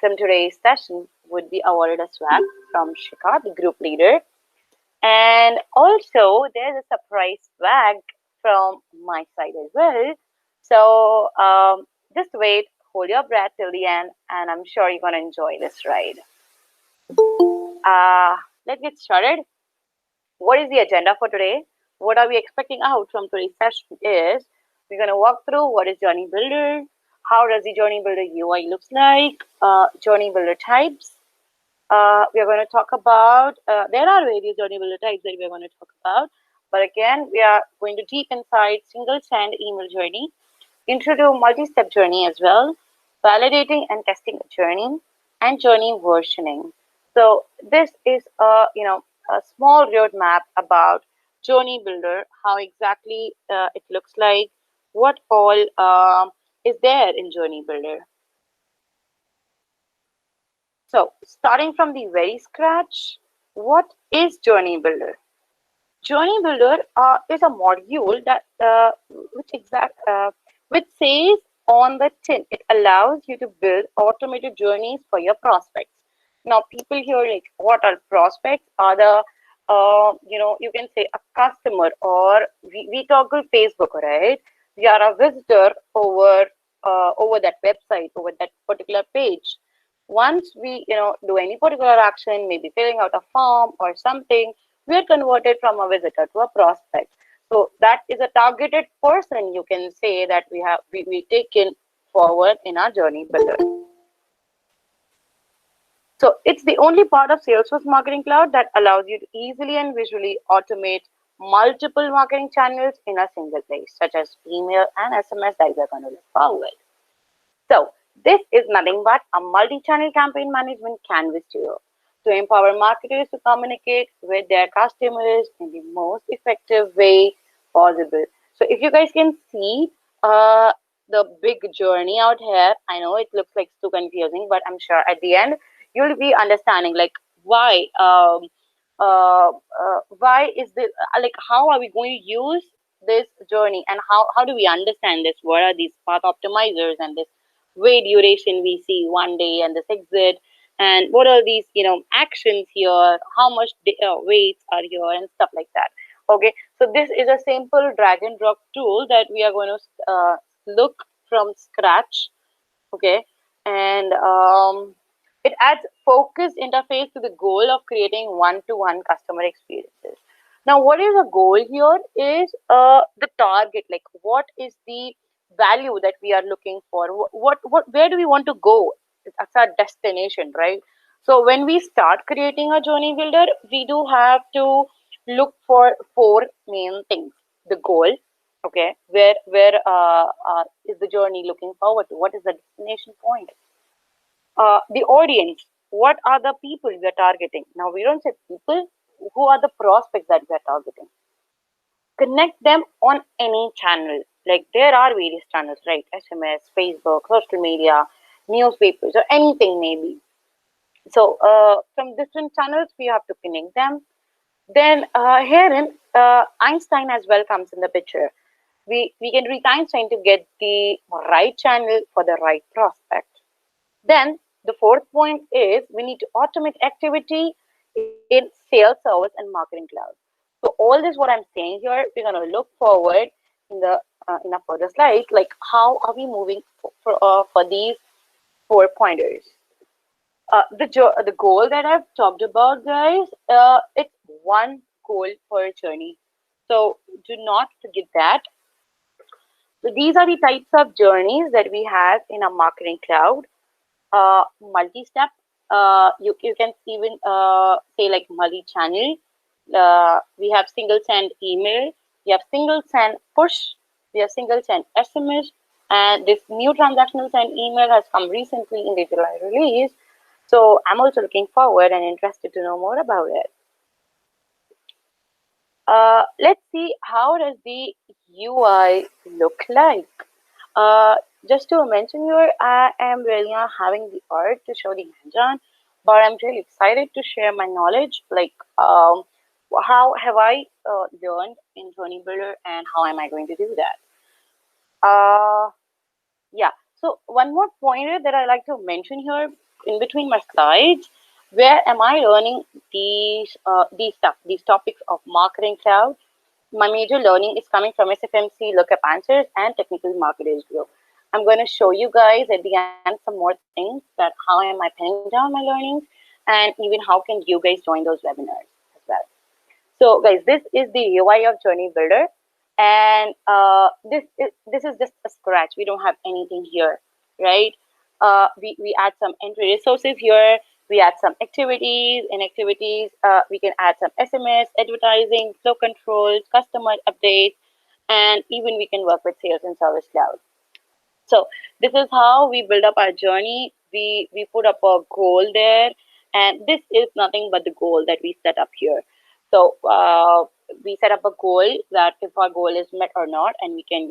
from today's session would be awarded a swag from Shika, the group leader. And also, there's a surprise swag from my side as well. So just wait, hold your breath till the end, and I'm sure you're going to enjoy this ride. Uh, let's get started. What is the agenda for today? What are we expecting out from today's session is we're going to walk through what is Journey Builder, how does the Journey Builder UI looks like, Journey Builder types. We are going to talk about, there are various Journey Builder types that we are going to talk about, but again, we are going to deep inside single send email journey, introduce multi-step journey as well, validating and testing a journey, and journey versioning. So this is a small roadmap about Journey Builder, how exactly it looks like, what all is there in Journey Builder. So starting from the very scratch, what is Journey Builder? Journey Builder is a module that which says on the tin, it allows you to build automated journeys for your prospects. Now, people here like, what are prospects? Are the you can say a customer, or we toggle Facebook, right? We are a visitor over that website, over that particular page. Once we do any particular action, maybe filling out a form or something, we are converted from a visitor to a prospect. So that is a targeted person, you can say, that we taken forward in our Journey Builder. So it's the only part of Salesforce Marketing Cloud that allows you to easily and visually automate multiple marketing channels in a single place, such as email and SMS that we are going to look forward. So this is nothing but a multi-channel campaign management canvas tool to empower marketers to communicate with their customers in the most effective way possible. So if you guys can see the big journey out here, I know it looks like too confusing, but I'm sure at the end you'll be understanding like why is this like how are we going to use this journey, and how do we understand this? What are these path optimizers and this wait duration we see one day and this exit, and what are these actions here, how much waits are here and stuff like that. Okay, so this is a simple drag and drop tool that we are going to look from scratch. Okay, and it adds focused interface to the goal of creating one-to-one customer experiences. Now, what is the goal here is the target, like what is the value that we are looking for? Where do we want to go? That's our destination, right? So when we start creating a journey builder, we do have to look for four main things: the goal, okay, where is the journey looking forward to? What is the destination point? The audience, what are the people we are targeting? Now, we don't say people, who are the prospects that we are targeting? Connect them on any channel. Like there are various channels, right? SMS, Facebook, social media, newspapers, or anything maybe. So from different channels, we have to connect them. Then herein, Einstein as well comes in the picture. We can reach Einstein to get the right channel for the right prospect. Then the fourth point is we need to automate activity in sales, service, and marketing cloud. So all this what I'm saying here, we're going to look forward in a further slide, like how are we moving for these 4 pointers. The goal that I've talked about, guys, it's one goal per journey. So do not forget that. So these are the types of journeys that we have in a marketing cloud. Multi-step, you can even say like multi-channel. We have single send email, we have single send push, we have single send SMS, and this new transactional send email has come recently in the July release. So I'm also looking forward and interested to know more about it. Let's see how does the UI look like. Just to mention here, I am really not having the art to show the hands-on, but I'm really excited to share my knowledge, like how have I learned in Journey Builder and how am I going to do that. Yeah, So one more pointer that I like to mention here in between my slides, where am I learning these topics of marketing cloud? My major learning is coming from SFMC lookup answers and technical marketers group. I'm going to show you guys at the end some more things that how am I penning down my learnings, and even how can you guys join those webinars as well. So guys, this is the UI of Journey Builder, and this is just a scratch. We don't have anything here, right? We add some entry resources here. We add some activities. In activities, we can add some SMS, advertising, flow controls, customer updates, and even we can work with Sales and Service Cloud. So this is how we build up our journey. We put up a goal there, and this is nothing but the goal that we set up here. So we set up a goal that if our goal is met or not, and we can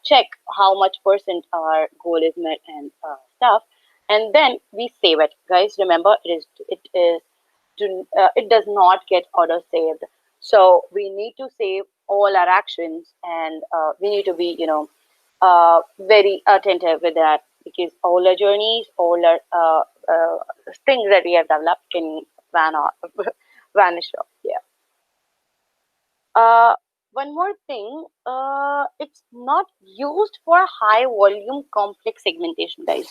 check how much percent our goal is met and stuff, and then we save it. Guys, remember it does not get auto saved. So we need to save all our actions, and we need to be very attentive with that, because all our journeys, all our things that we have developed can vanish off. Yeah. Uh, One more thing, it's not used for high volume complex segmentation, guys.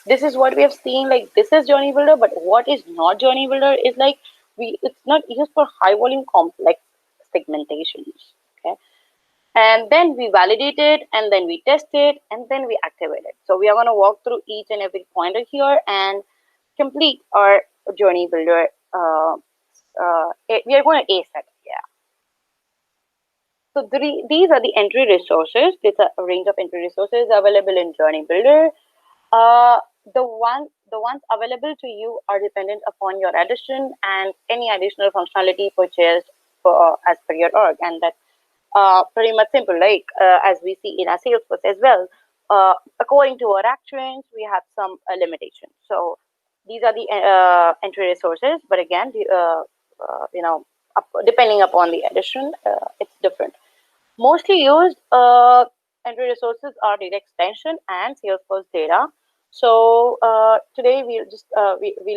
This is what we have seen. Like this is Journey Builder, but what is not Journey Builder is like it's not used for high volume complex segmentations. Okay, and then we validate it, and then we test it, and then we activate it. So we are going to walk through each and every pointer here and complete our Journey Builder. We are going to ace it. Yeah. So these are the entry resources. There's a range of entry resources available in Journey Builder. Uh, the ones available to you are dependent upon your addition and any additional functionality purchased as per your org, and that's pretty much simple. Like as we see in our Salesforce as well, according to our actions, we have some limitations. So these are the entry resources, but again, depending upon the addition, it's different. Mostly used entry resources are data extension and Salesforce data. So today we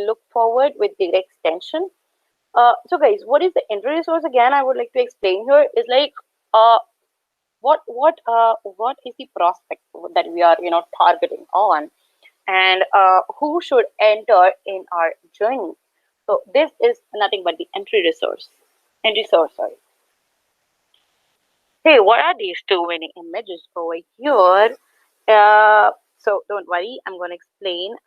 look forward with data extension. So guys, what is the entry resource again? I would like to explain here is like uh, what is the prospect that we are targeting on, and who should enter in our journey. So this is nothing but the entry source, sorry. Hey, what are these too many images over here? So don't worry, I'm going to explain.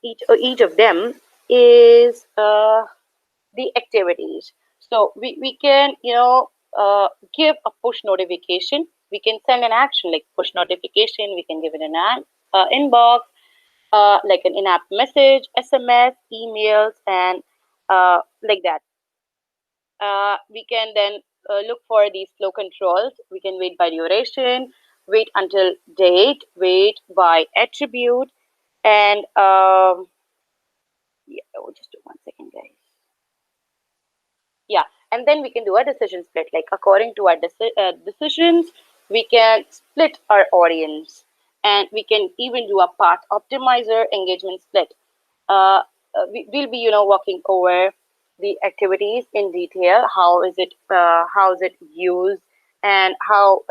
Each of them is the activities. So we can give a push notification. We can send an action like push notification. We can give it an inbox, like an in-app message, SMS, emails, and like that. We can then look for these flow controls. We can wait by duration, wait until date, wait by attribute, and yeah, just do 1 second, guys. Yeah, and then we can do a decision split. Like according to our decisions, we can split our audience, and we can even do a path optimizer engagement split. We'll be walking over the activities in detail. How is it used, and how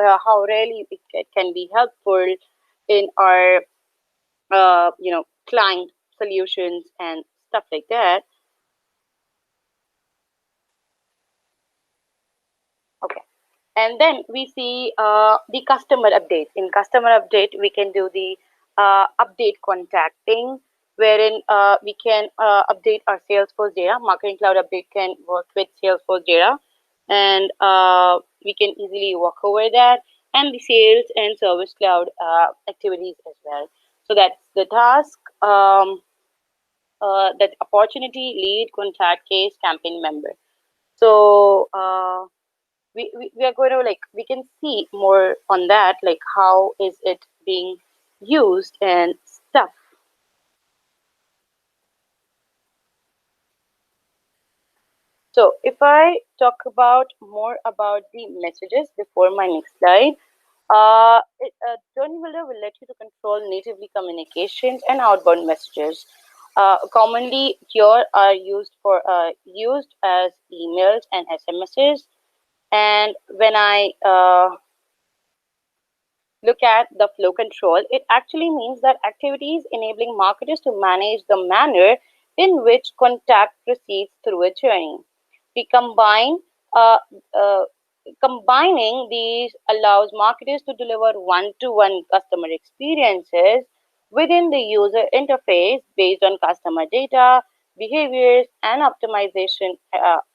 really it can be helpful in our client solutions and stuff like that. Okay. And then we see the customer update. In customer update, we can do the update contacting, wherein we can update our Salesforce data. Marketing Cloud Update can work with Salesforce data, and we can easily walk over that, and the Sales and Service Cloud activities as well. So that's the task, that opportunity, lead, contact, case, campaign member. So we are going to like we can see more on that, like how is it being used and stuff. So if I talk about more about the messages before my next slide, Journey Builder will let you to control natively communications and outbound messages. Commonly, here are used as emails and SMSs. And when I look at the flow control, it actually means that activities enabling marketers to manage the manner in which contact proceeds through a journey. We uh, uh, combining these allows marketers to deliver one-to-one customer experiences within the user interface based on customer data, behaviors, and optimization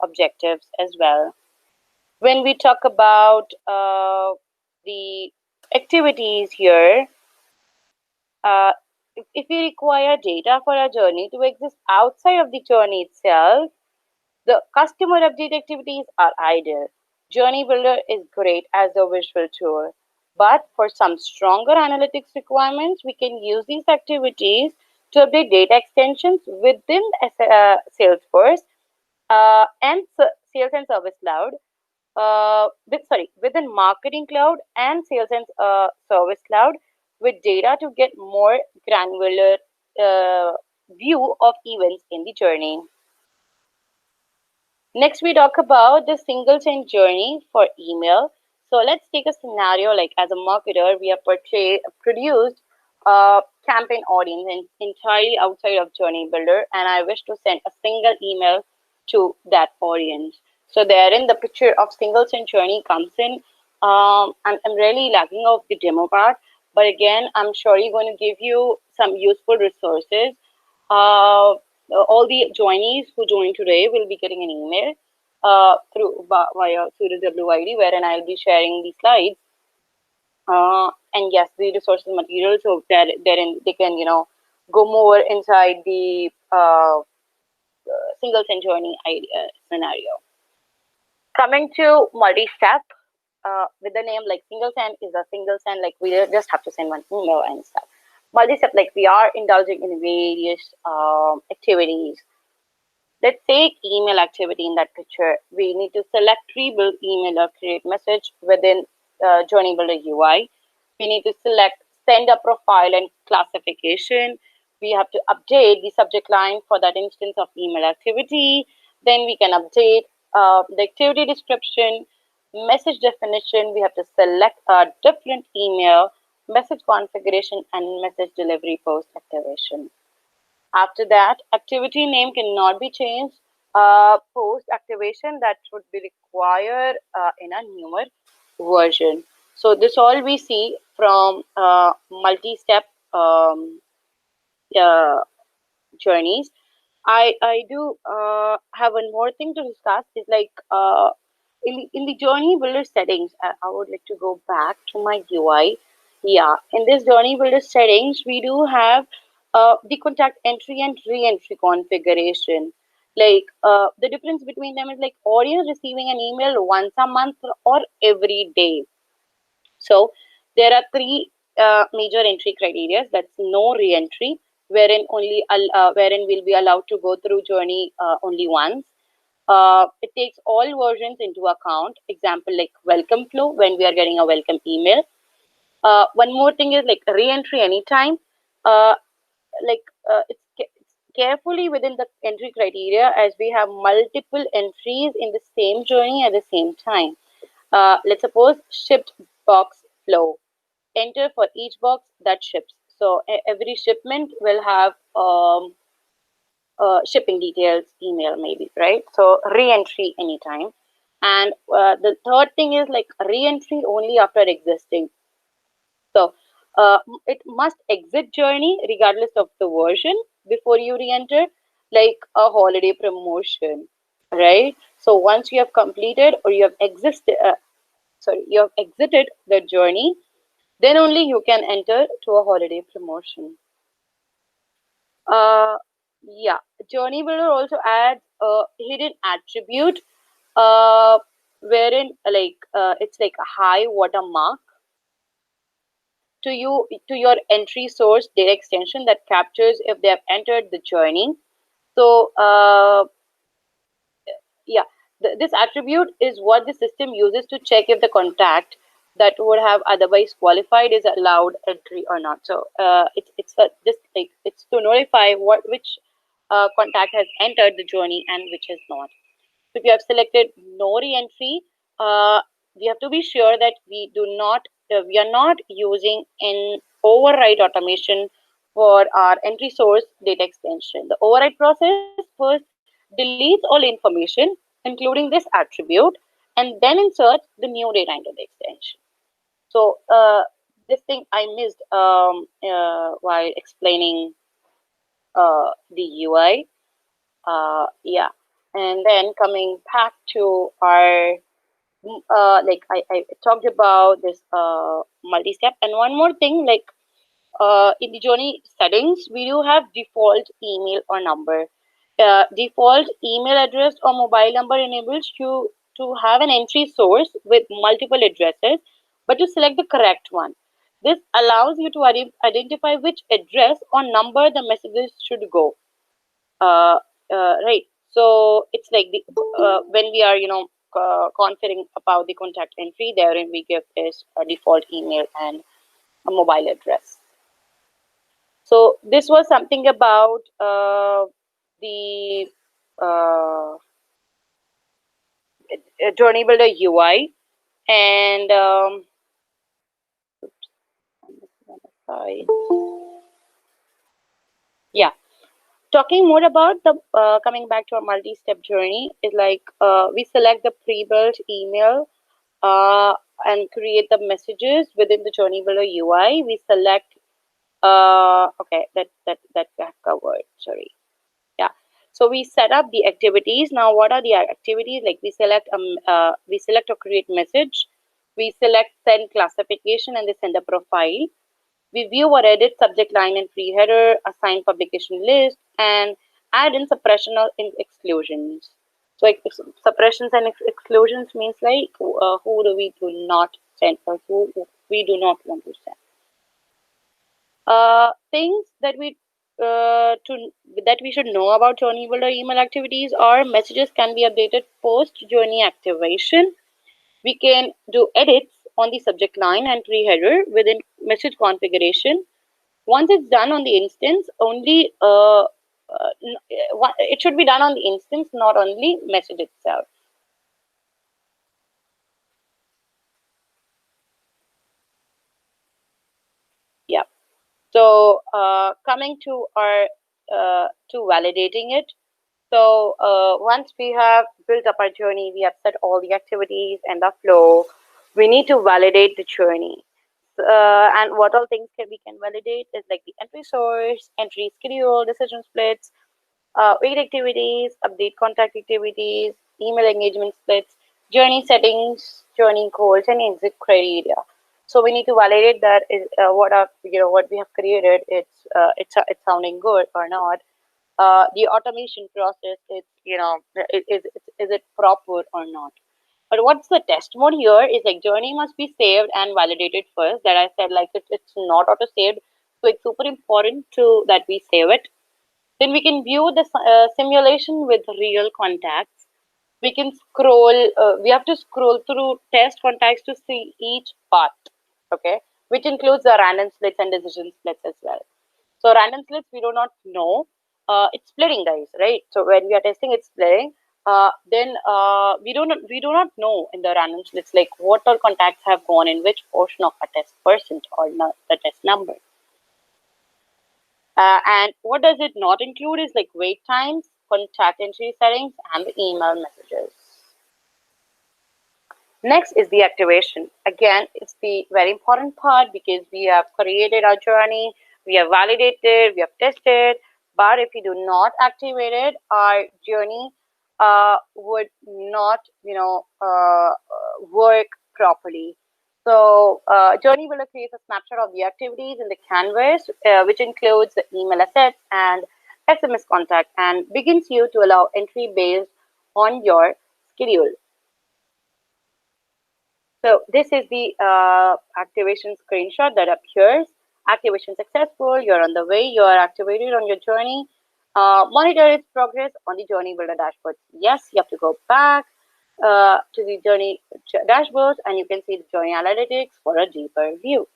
objectives as well. When we talk about the activities here, uh, if we require data for a journey to exist outside of the journey itself, the customer update activities are ideal. Journey Builder is great as a visual tool, but for some stronger analytics requirements, we can use these activities to update data extensions within Salesforce and Sales and Service Cloud within Marketing Cloud and Sales and Service Cloud with data to get more granular uh, view of events in the journey. Next, we talk about the single chain journey for email. So let's take a scenario like as a marketer, we have produced a campaign audience entirely outside of Journey Builder, and I wish to send a single email to that audience. So therein, the picture of single chain journey comes in. I'm really lacking of the demo part, but again, I'm surely going to give you some useful resources. All the joinees who join today will be getting an email via Surya WID, wherein I'll be sharing the slides. And yes, the resources material, so that therein they can go more inside the single chain journey idea scenario. Coming to multi-step, with the name like single send is a single send, like we just have to send one email and stuff. Multi-step, like we are indulging in various activities. Let's take email activity in that picture. We need to select rebuild email or create message within Journey Builder UI. We need to select send a profile and classification. We have to update the subject line for that instance of email activity. Then we can update the activity description, message definition. We have to select a different email, message configuration, and message delivery post activation. After that, activity name cannot be changed. Post activation that should be required in a newer version. So this all we see from multi-step uh, journeys. I do have one more thing to discuss. Is like in the journey builder settings. I would like to go back to my UI. Yeah, in this journey builder settings, we do have the contact entry and re-entry configuration. Like the difference between them is like audience receiving an email once a month or every day. So there are three major entry criteria. That's no re-entry, wherein we'll be allowed to go through journey only once. It takes all versions into account. Example like welcome flow when we are getting a welcome email. One more thing is like re-entry anytime. Uh, it's carefully within the entry criteria as we have multiple entries in the same journey at the same time. Let's suppose shipped box flow. Enter for each box that ships. So every shipment will have shipping details, email maybe, right? So re-entry anytime. And the third thing is like re-entry only after existing. So it must exit journey regardless of the version before you re-enter, like a holiday promotion, right? So once you have completed or you have exited the journey, then only you can enter to a holiday promotion. Uh, yeah, Journey Builder also adds a hidden attribute, uh, wherein it's like a high watermark to your entry source data extension that captures if they have entered the journey. So yeah, this attribute is what the system uses to check if the contact that would have otherwise qualified is allowed entry or not. So just like it's to notify which contact has entered the journey and which has not. So if you have selected no re-entry, we have to be sure that we are not using an override automation for our entry source data extension. The override process first deletes all information, including this attribute, and then inserts the new data into the extension. So this thing I missed while explaining the UI. Yeah, and then coming back to our like I talked about this multi-step, and one more thing, like in the journey settings, we do have default email or number. Default email address or mobile number enables you to have an entry source with multiple addresses, but to select the correct one. This allows you to identify which address or number the messages should go. Uh, right. So it's like the when we are configuring about the contact entry, therein we give is a default email and a mobile address. So this was something about the uh, Journey Builder UI, and sorry, yeah. Talking more about the coming back to our multi-step journey is like we select the pre-built email uh, and create the messages within the Journey Builder UI. We select okay, that we have covered. Sorry. Yeah. So we set up the activities. Now, what are the activities? Like we select or create message. We select send classification and the sender profile. We view or edit subject line and free header, assign publication list, and add in suppression or in exclusions. So suppressions and exclusions means like who do we do not send or who we do not want to send. Things to that we should know about Journey Builder email activities are messages can be updated post journey activation. We can do edits on the subject line and tree header within message configuration. Once it's done on the instance, only it should be done on the instance, not on the message itself. Yeah. So coming to our to validating it. So once we have built up our journey, we have set all the activities and the flow. We need to validate the journey. And what all things we can validate is like the entry source, entry schedule, decision splits, wait activities, update contact activities, email engagement splits, journey settings, journey goals, and exit criteria. So we need to validate that is what we have created. It's sounding good or not. The automation process is it proper or not. But what's the test mode here is like journey must be saved and validated first. That I said like it's not auto saved, so it's super important to that we save it. Then we can view the simulation with real contacts. We can scroll. We have to scroll through test contacts to see each path. Okay, which includes the random splits and decision splits as well. So random splits we do not know. It's splitting, guys, right? So when we are testing, it's splitting. Then we do not know in the random splits like what all contacts have gone in which portion of a test percent or not the test number. And what does it not include is like wait times, contact entry settings, and the email messages. Next is the activation. Again, it's the very important part because we have created our journey, we have validated, we have tested, but if we do not activate it, our journey would not, work properly. So, Journey Builder creates a snapshot of the activities in the canvas, which includes the email assets and SMS contact, and begins you to allow entry based on your schedule. So this is the activation screenshot that appears. Activation successful. You're on the way. You're activated on your journey. Monitor its progress on the Journey Builder dashboard. Yes, you have to go back. to the journey dashboards, and you can see the journey analytics for a deeper view.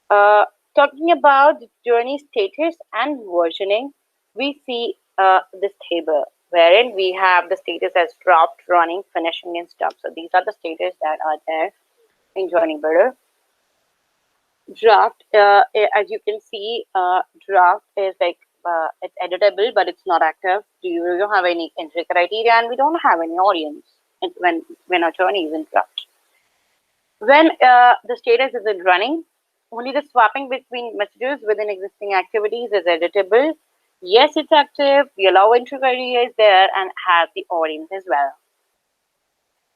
Uh, Talking about the journey status and versioning, we see this table wherein we have the status as dropped, running, finishing, and stop. So these are the status that are there in Journey Builder. Draft, as you can see, draft is like it's editable, but it's not active. You don't have any entry criteria, and we don't have any audience when our journey is in draft. When the status isn't running, only the swapping between messages within existing activities is editable. Yes, it's active. The allow entry criteria is there and has the audience as well.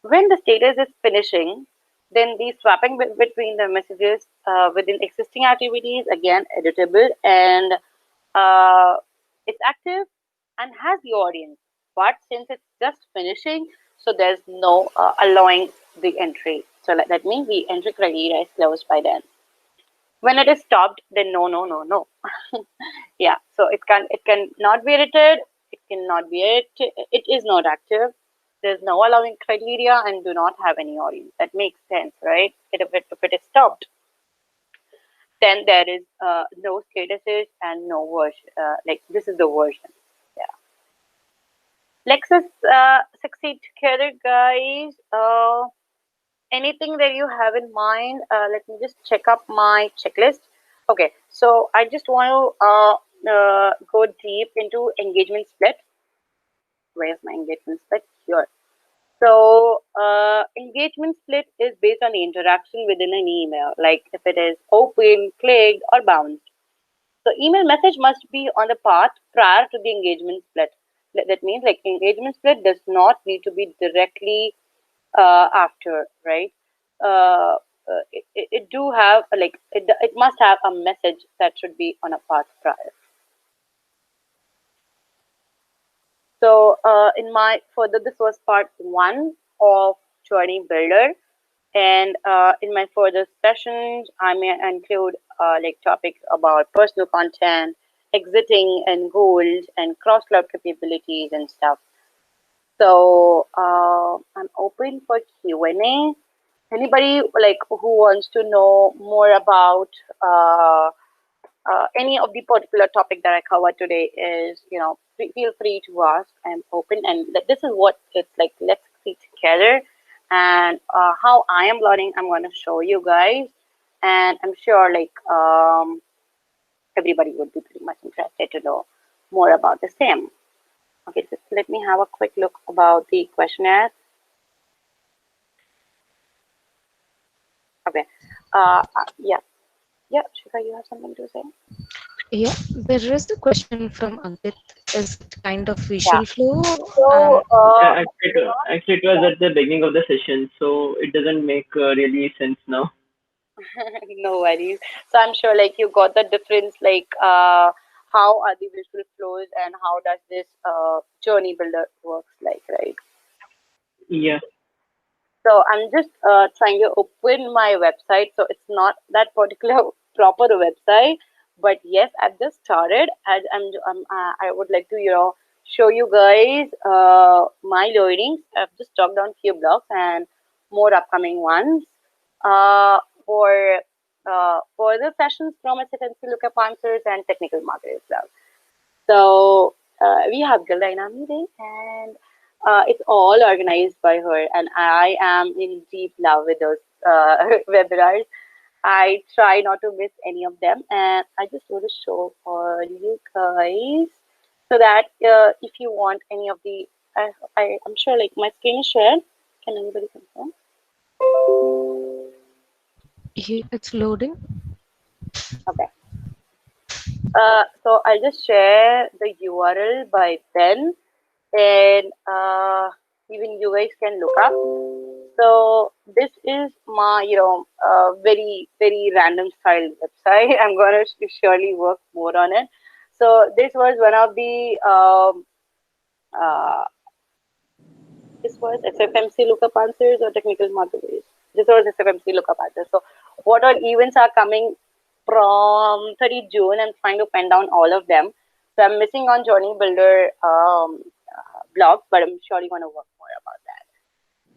When the status is finishing, then the swapping between the messages within existing activities, again, editable, and uh, it's active and has the audience. But since it's just finishing, so there's no allowing the entry. So that means the entry criteria is closed by then. When it is stopped, then no, no, no, no. Yeah, so it can not be edited, it cannot be edited, it is not active. There's no allowing criteria and do not have any audience. That makes sense, right? If it is stopped, then there is no statuses and no version. Like this is the version. Yeah. Let's succeed together, guys. Anything that you have in mind? Let me just check up my checklist. Okay, so I just want to go deep into engagement split. Where's my engagement split? Here. So engagement split is based on the interaction within an email, like if it is open, clicked, or bounced. So email message must be on the path prior to the engagement split. That means like engagement split does not need to be directly after, right? It do have like it must have a message that should be on a path prior. So in my further, this was part one of Journey Builder, and in my further sessions, I may include like topics about personal content, exiting and goals, and cross cloud capabilities and stuff. So I'm open for Q&A. Anybody like who wants to know more about any of the particular topic that I covered today is, feel free to ask. I'm open, and this is what it's like. Let's see together, and how I am learning. I'm going to show you guys, and I'm sure like everybody would be pretty much interested to know more about the same. Okay, just let me have a quick look about the questionnaire. Okay, yeah, yeah, Shika, you have something to say? Yeah, there is a question from Ankit. Is it kind of Yeah. visual flow? So, Yeah, actually, it was at the beginning of the session, so it doesn't make really sense now. no worries. So I'm sure like you got the difference, like how are the visual flows and how does this journey builder works like, right? Yeah, So I'm just trying to open my website. So it's not that particular proper website, but yes, I've just started. And I would like to show you guys my learnings. I've just talked down few blocks and more upcoming ones. For further sessions from SFMC lookup answers and technical market as well. So we have Galina meeting, and it's all organized by her, and I am in deep love with those webinars. I try not to miss any of them, and I just want to show for you guys so that if you want any of the, I'm sure like my screen is shared. Can anybody confirm? It's loading. Okay. So I'll just share the URL by then, and even you guys can look up. So this is my, very very random style website. I'm gonna surely work more on it. So this was one of the uh, this was SFMC lookup answers or technical marketplace. This was SFMC lookup answers. So what all events are coming from 30 June? I'm trying to pen down all of them. So I'm missing on Journey Builder blog, but I'm sure you're going to work more about that.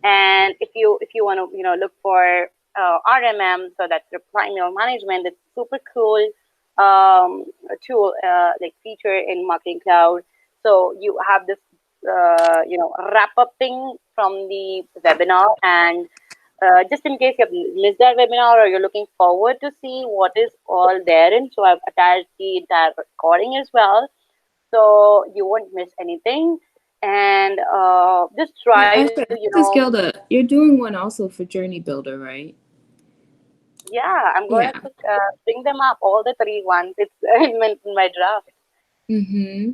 And if you want to look for RMM, so that's reply mail management, it's super cool tool, like feature in Marketing Cloud. So you have this wrap up thing from the webinar, and just in case you have missed that webinar or you're looking forward to see what is all therein, so I've attached the entire recording as well, so you won't miss anything. And just try to Actually, Gilda, you're doing one also for Journey Builder, right? yeah, I'm going Yeah. to bring them up, all the three ones. It's in my draft. Mm-hmm.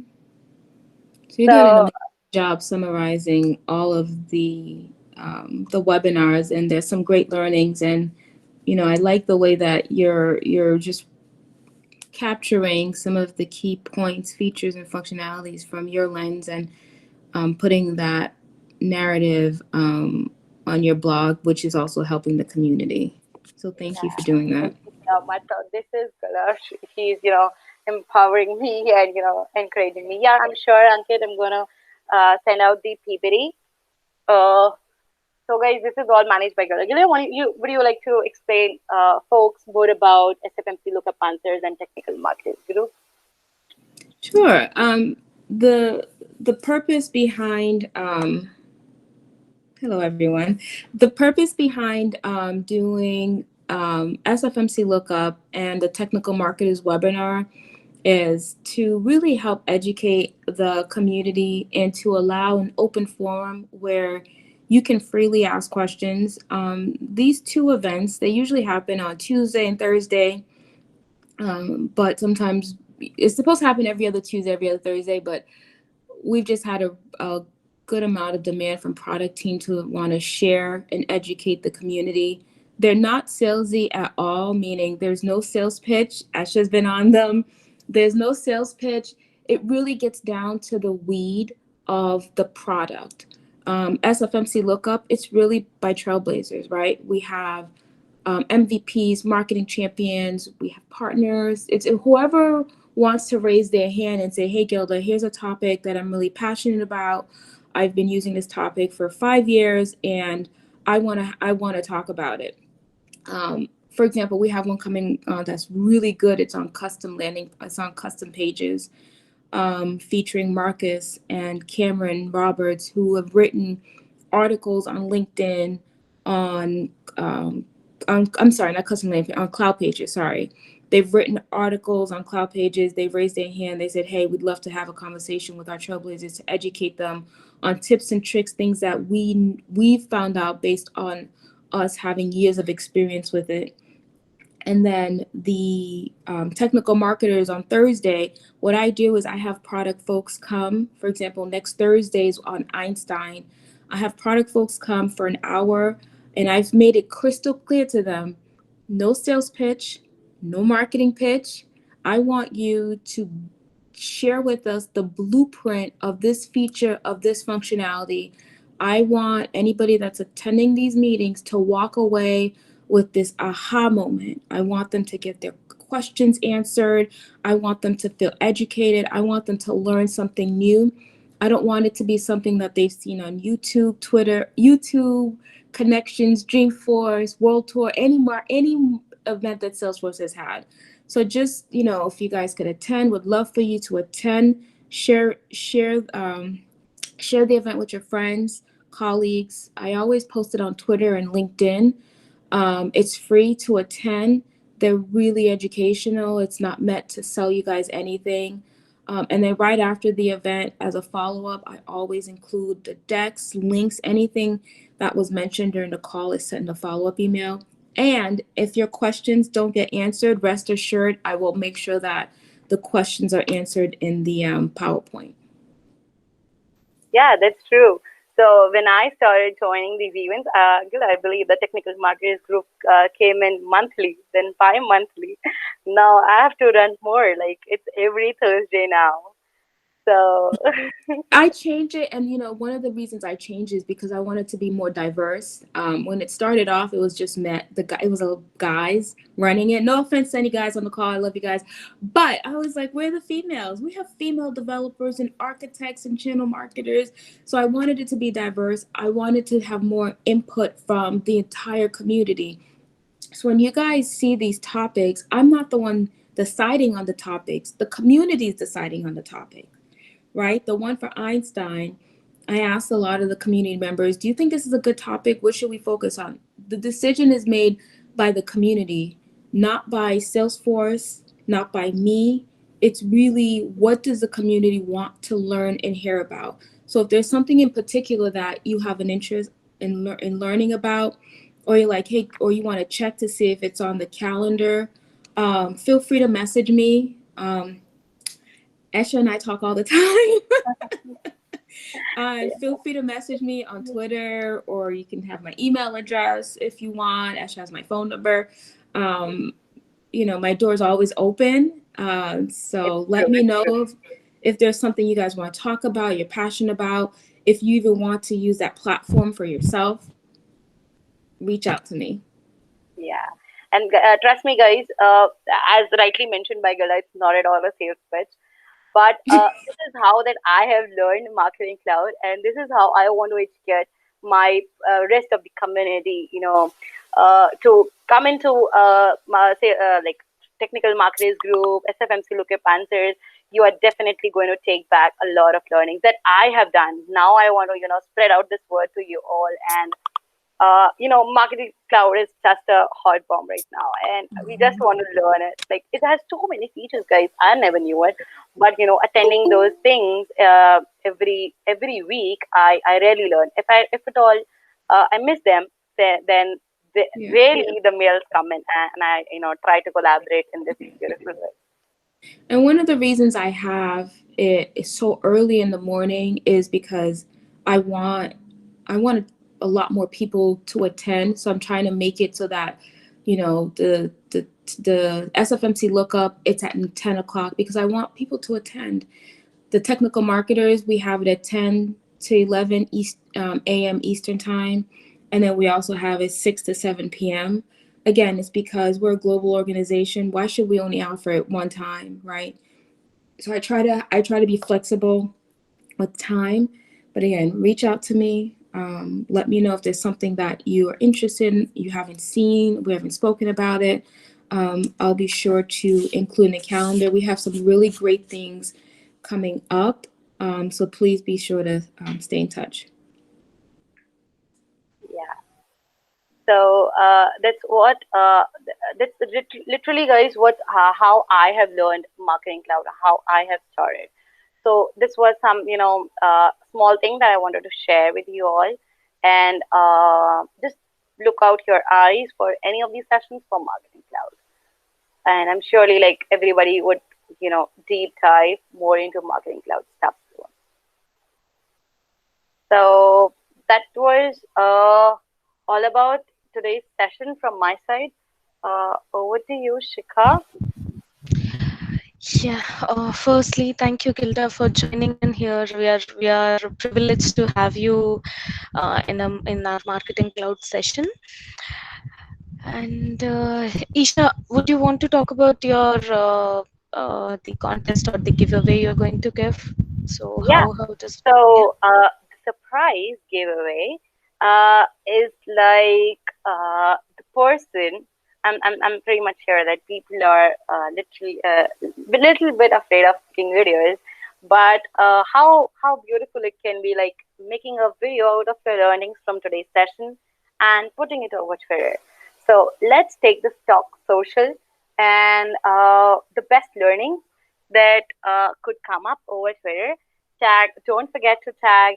So you're doing an So amazing job summarizing all of the webinars, and there's some great learnings. And I like the way that you're just capturing some of the key points, features, and functionalities from your lens, and putting that narrative on your blog, which is also helping the community. So thank you yeah, for doing that. thank you so much. So this is Kalash. He's empowering me and encouraging me. Yeah, I'm sure, Ankit. I'm gonna send out the PPT. Uh, so guys, this is all managed by Guru. Would you like to explain folks more about SFMC lookup answers and technical markets, Guru? Sure. The purpose behind hello everyone. The purpose behind doing SFMC lookup and the technical marketers webinar is to really help educate the community and to allow an open forum where you can freely ask questions. These two events, they usually happen on Tuesday and Thursday, but sometimes it's supposed to happen every other Tuesday, every other Thursday, but we've just had a good amount of demand from product team to want to share and educate the community. They're not salesy at all, meaning there's no sales pitch. Asha's been on them. There's no sales pitch. It really gets down to the weed of the product. SFMC Lookup, it's really by trailblazers, right? We have MVPs, marketing champions, we have partners. It's whoever wants to raise their hand and say, hey, Gilda, here's a topic that I'm really passionate about. I've been using this topic for 5 years and I want to talk about it. For example, we have one coming that's really good. It's on custom pages, featuring Marcus and Cameron Roberts, who have written articles on LinkedIn, on, I'm sorry, not custom LinkedIn, on Cloud Pages. Sorry, they've written articles on Cloud Pages. They've raised their hand. They said, "Hey, we'd love to have a conversation with our trailblazers to educate them on tips and tricks, things that we've found out based on us having years of experience with it." And then the technical marketers on Thursday, what I do is I have product folks come. For example, next Thursday's on Einstein. I have product folks come for an hour, and I've made it crystal clear to them, no sales pitch, no marketing pitch. I want you to share with us the blueprint of this feature, of this functionality. I want anybody that's attending these meetings to walk away with this aha moment. I want them to get their questions answered. I want them to feel educated. I want them to learn something new. I don't want it to be something that they've seen on YouTube, Twitter, YouTube, Connections, Dreamforce, World Tour, any event that Salesforce has had. So just, if you guys could attend, would love for you to attend, share the event with your friends, colleagues. I always post it on Twitter and LinkedIn. It's free to attend. They're really educational. It's not meant to sell you guys anything. And then right after the event, as a follow-up, I always include the decks, links, anything that was mentioned during the call is sent in a follow-up email. And if your questions don't get answered, rest assured, I will make sure that the questions are answered in the PowerPoint. Yeah, that's true. So when I started joining these events, I believe the technical marketers group came in monthly, then bi-monthly. Now I have to run more. Like it's every Thursday now. So I change it, and one of the reasons I changed is because I wanted to be more diverse. When it started off, it was just it was a guys running it. No offense to any guys on the call, I love you guys, but I was like, where are the females? We have female developers and architects and channel marketers, so I wanted it to be diverse. I wanted to have more input from the entire community. So when you guys see these topics, I'm not the one deciding on the topics. The community is deciding on the topic, right? The one for Einstein, I asked a lot of the community members, do you think this is a good topic? What should we focus on? The decision is made by the community, not by Salesforce, not by me. It's really, what does the community want to learn and hear about? So if there's something in particular that you have an interest in learning about, or you're like, hey, or you want to check to see if it's on the calendar, feel free to message me. Esha and I talk all the time. Feel free to message me on Twitter, or you can have my email address if you want. Esha has my phone number. My door is always open. it's So let true. me It's know true. if there's something you guys want to talk about, you're passionate about. If you even want to use that platform for yourself, reach out to me. Yeah. And trust me, guys, as rightly mentioned by Gala, it's not at all a sales pitch. But this is how that I have learned marketing cloud, and this is how I want to educate my rest of the community. To come into my, say like technical marketers group, SFMC lookup answers. You are definitely going to take back a lot of learnings that I have done. Now I want to spread out this word to you all, and marketing cloud is just a hot bomb right now, and we just want to learn it. Like, it has so many features, guys. I never knew it, but attending those things every week, I rarely learn. If at all, I miss them, then Yeah. really the mails come in, and I try to collaborate in this beautiful way. And one of the reasons I have it so early in the morning is because I want I want a lot more people to attend. So I'm trying to make it so that, the SFMC lookup, it's at 10 o'clock because I want people to attend. The technical marketers, we have it at 10 to 11 a.m. Eastern time. And then we also have it 6 to 7 p.m. Again, it's because we're a global organization. Why should we only offer it one time, right? So I try to be flexible with time. But again, reach out to me. Let me know if there's something that you are interested in, you haven't seen, we haven't spoken about it. I'll be sure to include in the calendar. We have some really great things coming up. So please be sure to stay in touch. Yeah. So that's literally, guys, what how I have learned marketing cloud, how I have started. So this was some small thing that I wanted to share with you all, and just look out your eyes for any of these sessions for marketing cloud, and I'm surely like everybody would deep dive more into marketing cloud stuff soon. So that was all about today's session from my side. Over to you, Shikha. Yeah, firstly, thank you, Gilda, for joining in here. We are privileged to have you in our marketing cloud session. And Isha, would you want to talk about your the contest or the giveaway you're going to give? So Yeah. how does yeah. So the surprise giveaway is like the person. I'm pretty much sure that people are literally a little bit afraid of making videos, but how beautiful it can be, like making a video out of your learnings from today's session and putting it over Twitter. So let's take the stock social and the best learning that could come up over Twitter. Don't forget to tag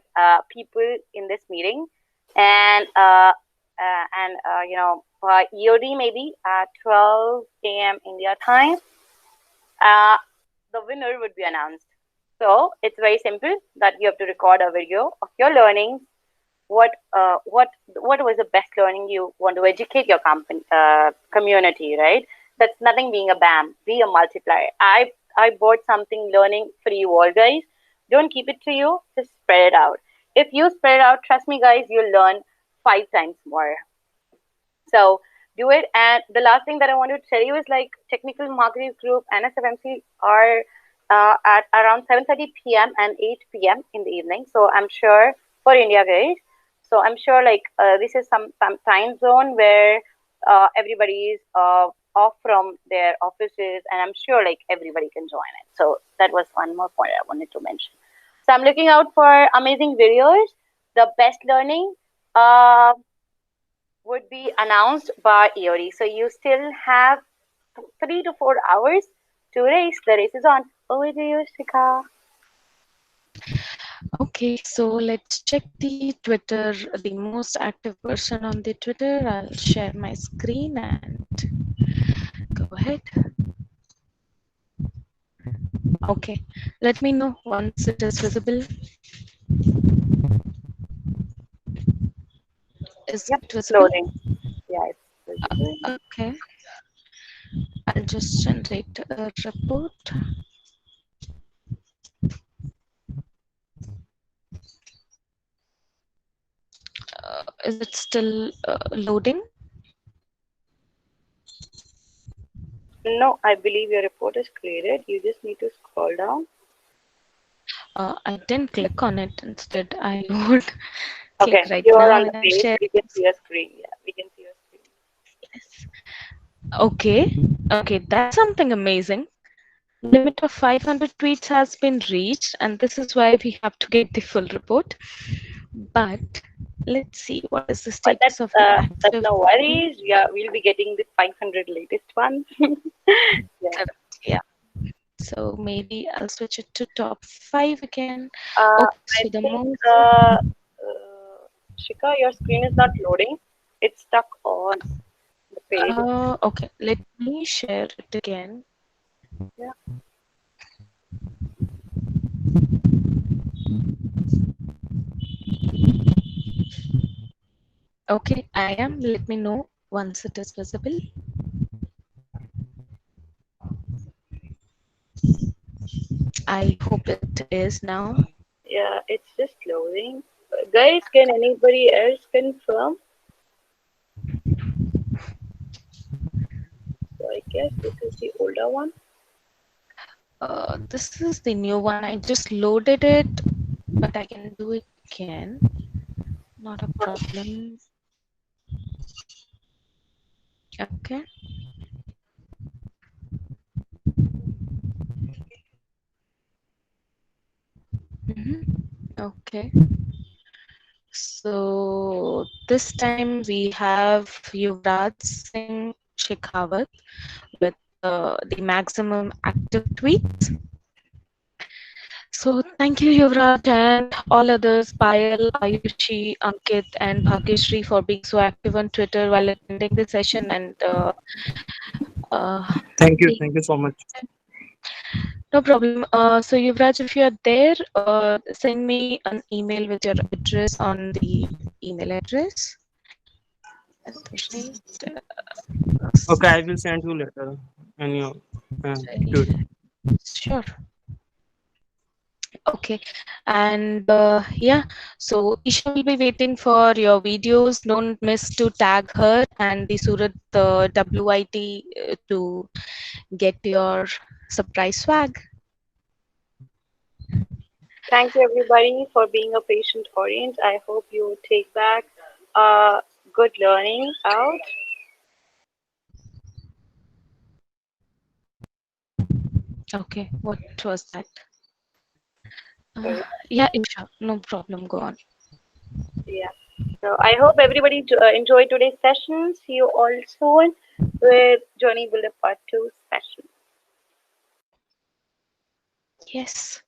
people in this meeting, and by EOD maybe at 12 a.m. India time, uh, the winner would be announced. So it's very simple that you have to record a video of your learnings. What was the best learning you want to educate your company community, right? That's nothing being a BAM, be a multiplier. I bought something learning for you all, guys, Don't keep it to you, just spread it out. If you spread it out, trust me, guys, you'll learn 5 times more. So do it. And the last thing that I want to tell you is like technical marketing group and SFMC are at around 7:30 p.m. and 8 p.m. in the evening. So I'm sure for India, guys. So I'm sure like this is some time zone where everybody is off from their offices, and I'm sure like everybody can join it. So that was one more point I wanted to mention. So I'm looking out for amazing videos. The best learning. Would be announced by EOD. So you still have 3 to 4 hours to race. The race is on. Over to you, Shika. Okay, so let's check the Twitter, the most active person on the Twitter. I'll share my screen and go ahead. Okay, let me know once it is visible. Is Yep, it visible? loading. Yeah, it's visible. Okay, I'll just generate a report. Is it still loading? No, I believe your report is created. You just need to scroll down. I didn't click on it. Instead, I would click Okay, right you are now on the and I'm page. sharing. We can see your screen. Yeah, we can see your screen. Okay, okay, that's something amazing. Limit of 500 tweets has been reached, and this is why we have to get the full report. But let's see what is the But status of the that's active. no worries. Yeah, we'll be getting the 500 latest one. Yeah. Yeah. So maybe I'll switch it to top 5 again. Okay, I so the think most. Shika, your screen is not loading. It's stuck on the page. Okay, let me share it again. Yeah. Okay, I am. Let me know once it is visible. I hope it is now. Yeah, it's just loading. Guys, can anybody else confirm? So I guess this is the older one. This is the new one. I just loaded it, but I can do it again. Not a problem. Okay. Okay. So this time we have Yuvraj Singh Shekhawat with the maximum active tweets. So thank you, Yuvraj, and all others, Payal, Ayushi, Ankit, and Bhagyashree for being so active on Twitter while attending the session. And uh, Thank you so much. no problem. So Yuvraj, if you are there, send me an email with your address on the email address. Right. Okay, I will send you later in your tweet. Sure. Okay. And yeah, so Isha will be waiting for your videos. Don't miss to tag her and the Surat WIT to get your surprise swag. Thank you, everybody, for being a patient audience. I hope you take back uh, good learning out. Okay, what was that? So, Yeah, Isha, no problem. Go on. yeah. So I hope everybody enjoyed today's session. See you all soon with Journey Builder Part 2 session. Yes.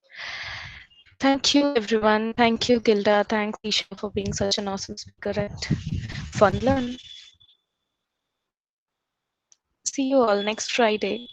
Thank you, everyone. Thank you, Gilda. Thanks, Isha, for being such an awesome speaker at FunLearn. See you all next Friday.